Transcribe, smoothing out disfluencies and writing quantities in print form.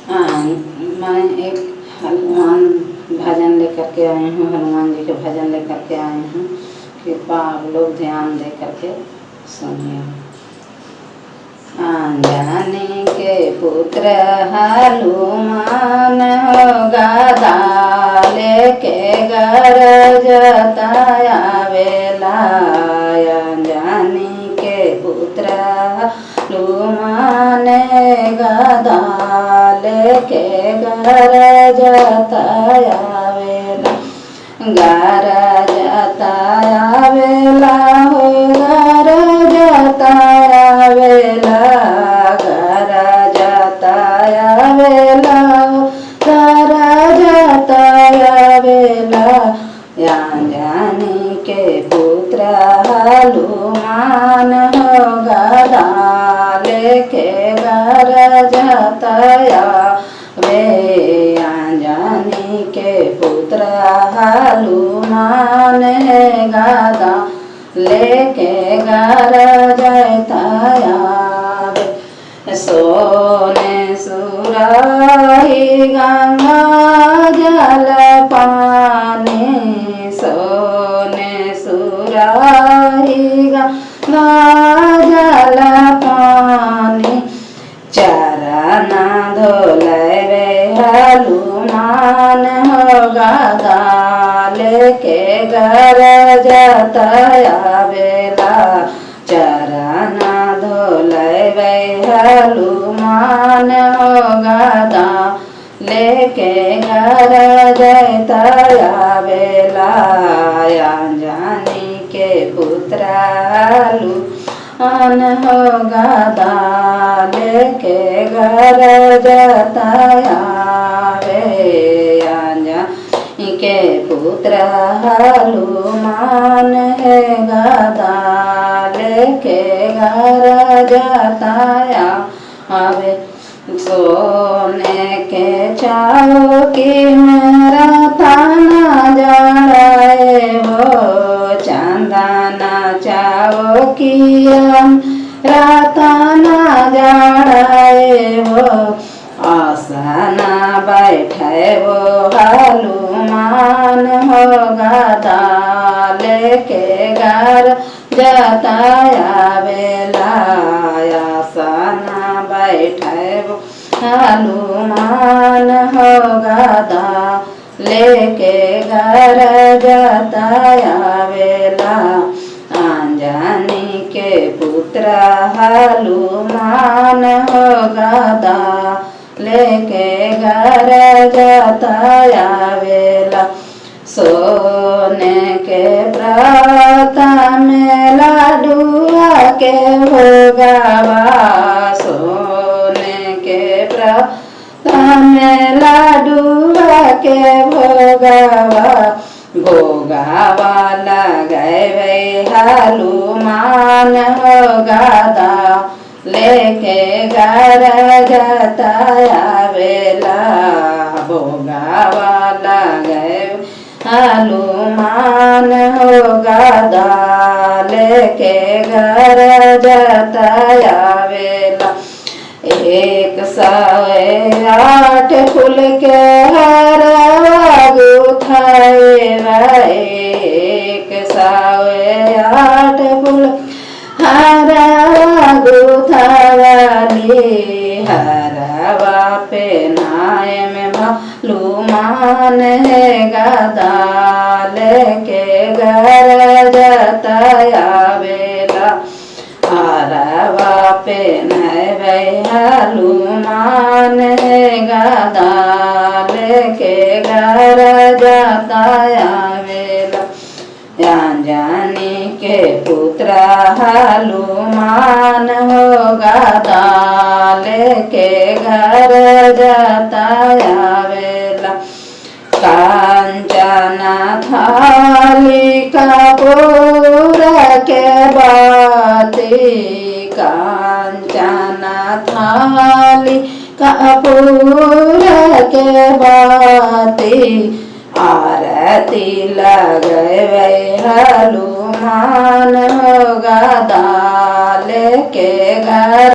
मैं एक हनुमान भजन लेकर के आई हूँ। हनुमान जी के भजन लेकर के आई हूँ। कृपा आप लोग ध्यान दे करके सुनिए। अंजनी के पुत्र हनुमान गदा लेके गरजत आवेला। अंजनी के पुत्र हनुमान गदा लेके गरजत आवेला। गरजत आवेला हो गरजत आवेला। गरजत आवेला हो गरजत आवेला। अंजनी के पुत्र हनुमान हो गदा लेके गरजत आवे। अंजनी के पुत्र हनुमान गदा लेके गरजत आवे। सोने सुराही गंगा जल पानी। सोने सुराही गंगा जल पानी। चरण धोलवे हनुमान हो गदा लेके गरजत आवेला। चरण धोलवे हनुमान हो गदा लेके गरजत आवेला। अंजनी के पुत्र हनुमान हो गदा लेके गरजत आवे। अंजनी के पुत्र हनुमान गदा लेके गरजत आवे। सोने के चौकी में रतन जड़े वो। चंदन चौकिया रतन जड़े वो। आसन बैठे वो हनुमान हो गदा लेके गरजत आवेला। आसन बैठे वो हनुमान हो गदा लेके गरजत आवेला। अंजनी के पुत्र हनुमान हो गदा लेके गरजत आवेला। सोने के व्रत में लाडुआ के भोगवा। सोने के व्रत में लाडुआ के भोगवा। भोगवा लगवे हनुमान हो गदा लेके गरजत आवेला। भोगवा लगवे हनुमान हो गदा लेके गरजत आवेला। 108 फूल के हरवा गुथाएला। 108 फूल हरवा गुथावली। हरवा पे नाय में हनुमान गदा लेके गरजत आवेला। हरवा पे नवे हनुमान गदा लेके गरजत आवेला। अंजनी के पुत्र हनुमान हो गदा लेके गरजत आवेला। कांचन थाली कपूर के बाती। कांचन थाली कपूर के बाती। आरती लगवे हनुमान हो गदा लेके घर